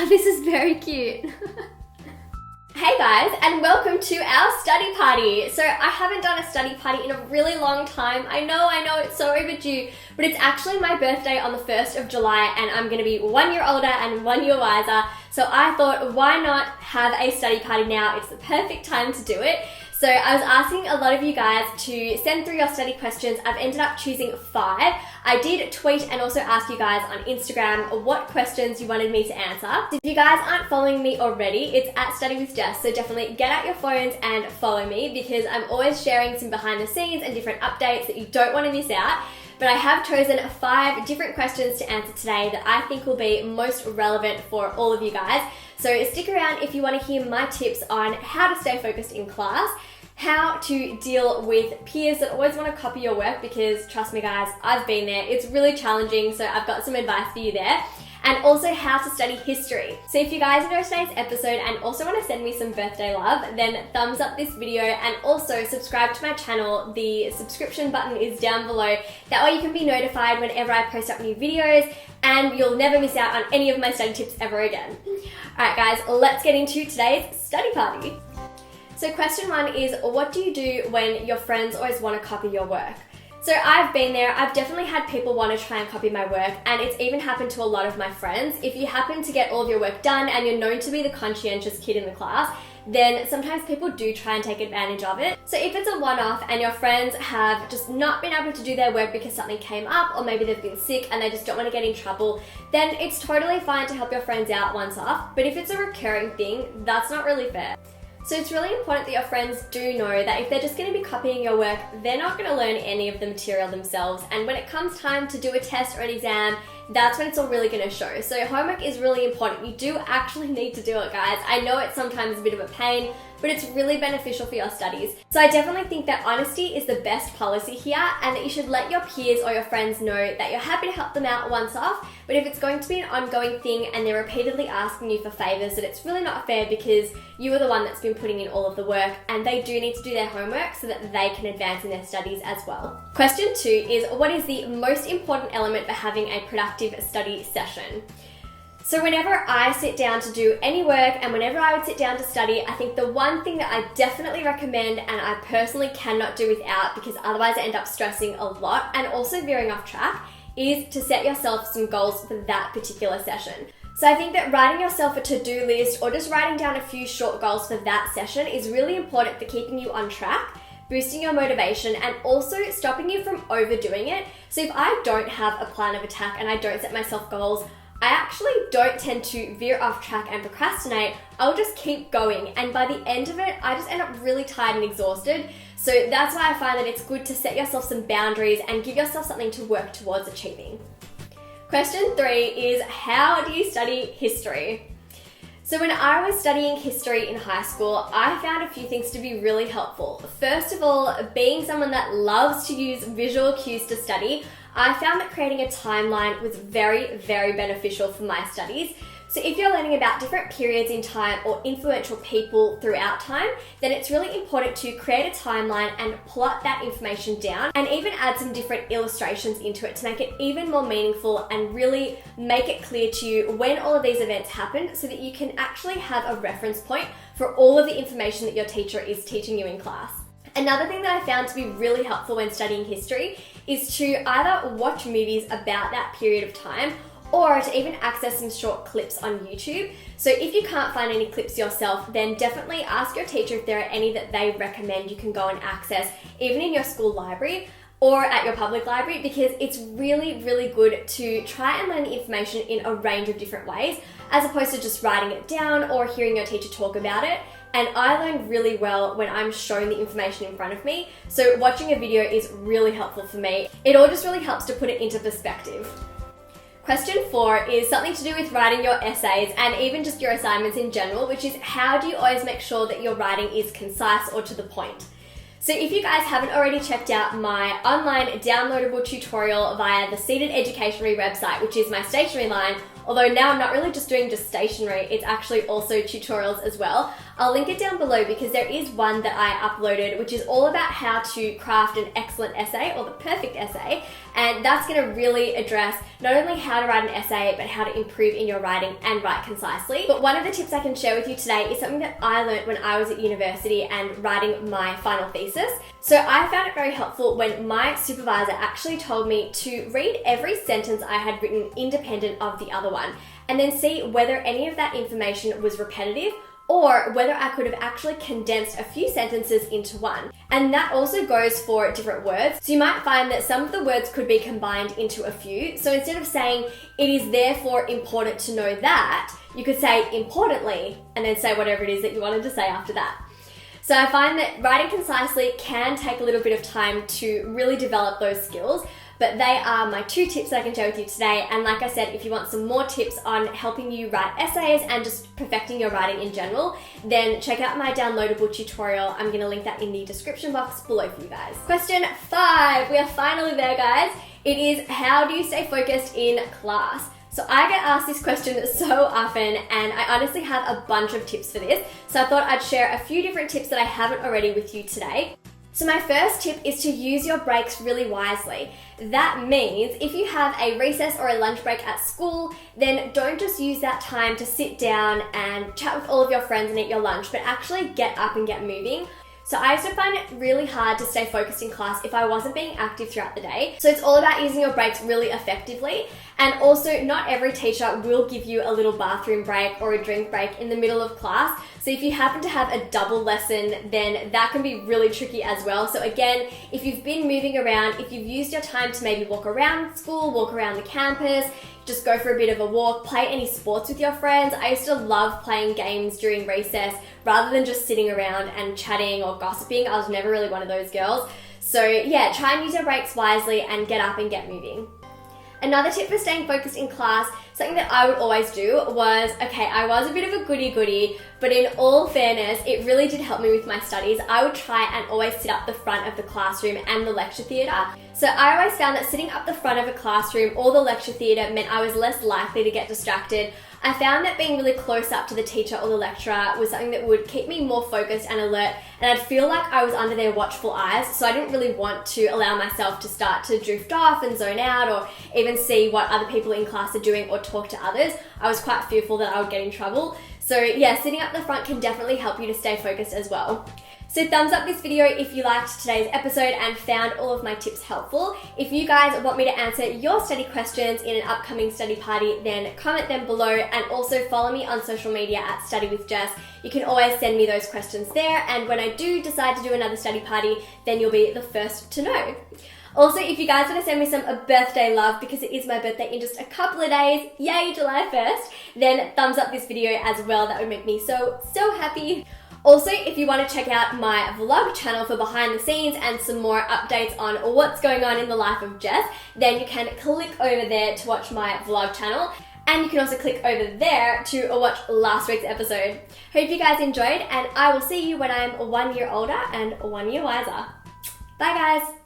Oh, this is very cute. Hey guys, and welcome to our study party. So I haven't done a study party in a really long time. I know, it's so overdue, but it's actually my birthday on the 1st of July and I'm gonna be 1 year older and 1 year wiser. So I thought, why not have a study party now? It's the perfect time to do it. So I was asking a lot of you guys to send through your study questions. I've ended up choosing 5. I did tweet and also ask you guys on Instagram what questions you wanted me to answer. If you guys aren't following me already, it's at Study with Jess, so definitely get out your phones and follow me because I'm always sharing some behind the scenes and different updates that you don't want to miss out. But I have chosen 5 different questions to answer today that I think will be most relevant for all of you guys. So stick around if you want to hear my tips on how to stay focused in class, how to deal with peers that always want to copy your work, because trust me guys, I've been there. It's really challenging, so I've got some advice for you there. And also how to study history. So if you guys enjoyed today's episode and also want to send me some birthday love, then thumbs up this video and also subscribe to my channel. The subscription button is down below. That way you can be notified whenever I post up new videos and you'll never miss out on any of my study tips ever again. Alright guys, let's get into today's study party. So question 1 is, what do you do when your friends always want to copy your work? So I've been there. I've definitely had people want to try and copy my work, and it's even happened to a lot of my friends. If you happen to get all of your work done and you're known to be the conscientious kid in the class, then sometimes people do try and take advantage of it. So if it's a one-off and your friends have just not been able to do their work because something came up, or maybe they've been sick and they just don't want to get in trouble, then it's totally fine to help your friends out once off. But if it's a recurring thing, that's not really fair. So it's really important that your friends do know that if they're just going to be copying your work, they're not going to learn any of the material themselves. And when it comes time to do a test or an exam, that's when it's all really going to show. So homework is really important. You do actually need to do it, guys. I know it's sometimes a bit of a pain, but it's really beneficial for your studies. So I definitely think that honesty is the best policy here, and that you should let your peers or your friends know that you're happy to help them out once off, but if it's going to be an ongoing thing and they're repeatedly asking you for favors, that it's really not fair because you are the one that's been putting in all of the work, and they do need to do their homework so that they can advance in their studies as well. Question 2 is, what is the most important element for having a productive study session? So whenever I sit down to do any work and whenever I would sit down to study, I think the one thing that I definitely recommend and I personally cannot do without, because otherwise I end up stressing a lot and also veering off track, is to set yourself some goals for that particular session. So I think that writing yourself a to-do list or just writing down a few short goals for that session is really important for keeping you on track, boosting your motivation, and also stopping you from overdoing it. So if I don't have a plan of attack and I don't set myself goals, I actually don't tend to veer off track and procrastinate. I'll just keep going, and by the end of it, I just end up really tired and exhausted. So that's why I find that it's good to set yourself some boundaries and give yourself something to work towards achieving. Question 3 is, how do you study history? So when I was studying history in high school, I found a few things to be really helpful. First of all, being someone that loves to use visual cues to study, I found that creating a timeline was very, very beneficial for my studies. So if you're learning about different periods in time or influential people throughout time, then it's really important to create a timeline and plot that information down, and even add some different illustrations into it to make it even more meaningful and really make it clear to you when all of these events happened, so that you can actually have a reference point for all of the information that your teacher is teaching you in class. Another thing that I found to be really helpful when studying history is to either watch movies about that period of time or to even access some short clips on YouTube. So if you can't find any clips yourself, then definitely ask your teacher if there are any that they recommend you can go and access, even in your school library or at your public library, because it's really, really good to try and learn the information in a range of different ways, as opposed to just writing it down or hearing your teacher talk about it. And I learn really well when I'm shown the information in front of me, so watching a video is really helpful for me. It all just really helps to put it into perspective. Question 4 is something to do with writing your essays and even just your assignments in general, which is, how do you always make sure that your writing is concise or to the point? So if you guys haven't already checked out my online downloadable tutorial via the Seated Educationary website, which is my stationery line, although now I'm not really just doing stationery, it's actually also tutorials as well. I'll link it down below because there is one that I uploaded which is all about how to craft an excellent essay or the perfect essay, and that's going to really address not only how to write an essay but how to improve in your writing and write concisely. But one of the tips I can share with you today is something that I learned when I was at university and writing my final thesis. So I found it very helpful when my supervisor actually told me to read every sentence I had written independent of the other one and then see whether any of that information was repetitive or whether I could have actually condensed a few sentences into one. And that also goes for different words. So you might find that some of the words could be combined into a few. So instead of saying, "it is therefore important to know that," you could say "importantly," and then say whatever it is that you wanted to say after that. So I find that writing concisely can take a little bit of time to really develop those skills, but they are my 2 tips that I can share with you today. And like I said, if you want some more tips on helping you write essays and just perfecting your writing in general, then check out my downloadable tutorial. I'm going to link that in the description box below for you guys. Question 5. We are finally there, guys. It is, how do you stay focused in class? So I get asked this question so often, and I honestly have a bunch of tips for this. So I thought I'd share a few different tips that I haven't already with you today. So my first tip is to use your breaks really wisely. That means if you have a recess or a lunch break at school, then don't just use that time to sit down and chat with all of your friends and eat your lunch, but actually get up and get moving. So I used to find it really hard to stay focused in class if I wasn't being active throughout the day. So it's all about using your breaks really effectively. And also, not every teacher will give you a little bathroom break or a drink break in the middle of class. So if you happen to have a double lesson, then that can be really tricky as well. So again, if you've been moving around, if you've used your time to maybe walk around school, walk around the campus, just go for a bit of a walk, play any sports with your friends. I used to love playing games during recess rather than just sitting around and chatting or gossiping. I was never really one of those girls. So yeah, try and use your breaks wisely and get up and get moving. Another tip for staying focused in class, something that I would always do was, okay, I was a bit of a goody-goody, but in all fairness, it really did help me with my studies. I would try and always sit up the front of the classroom and the lecture theatre. So I always found that sitting up the front of a classroom or the lecture theatre meant I was less likely to get distracted. I found that being really close up to the teacher or the lecturer was something that would keep me more focused and alert, and I'd feel like I was under their watchful eyes, so I didn't really want to allow myself to start to drift off and zone out or even see what other people in class are doing or talk to others. I was quite fearful that I would get in trouble. So yeah, sitting up the front can definitely help you to stay focused as well. So thumbs up this video if you liked today's episode and found all of my tips helpful. If you guys want me to answer your study questions in an upcoming study party, then comment them below, and also follow me on social media at Study with Jess. You can always send me those questions there, and when I do decide to do another study party, then you'll be the first to know. Also, if you guys want to send me some birthday love, because it is my birthday in just a couple of days, yay, July 1st, then thumbs up this video as well. That would make me so happy. Also, if you want to check out my vlog channel for behind the scenes and some more updates on what's going on in the life of Jess, then you can click over there to watch my vlog channel. And you can also click over there to watch last week's episode. Hope you guys enjoyed, and I will see you when I'm 1 year older and 1 year wiser. Bye guys!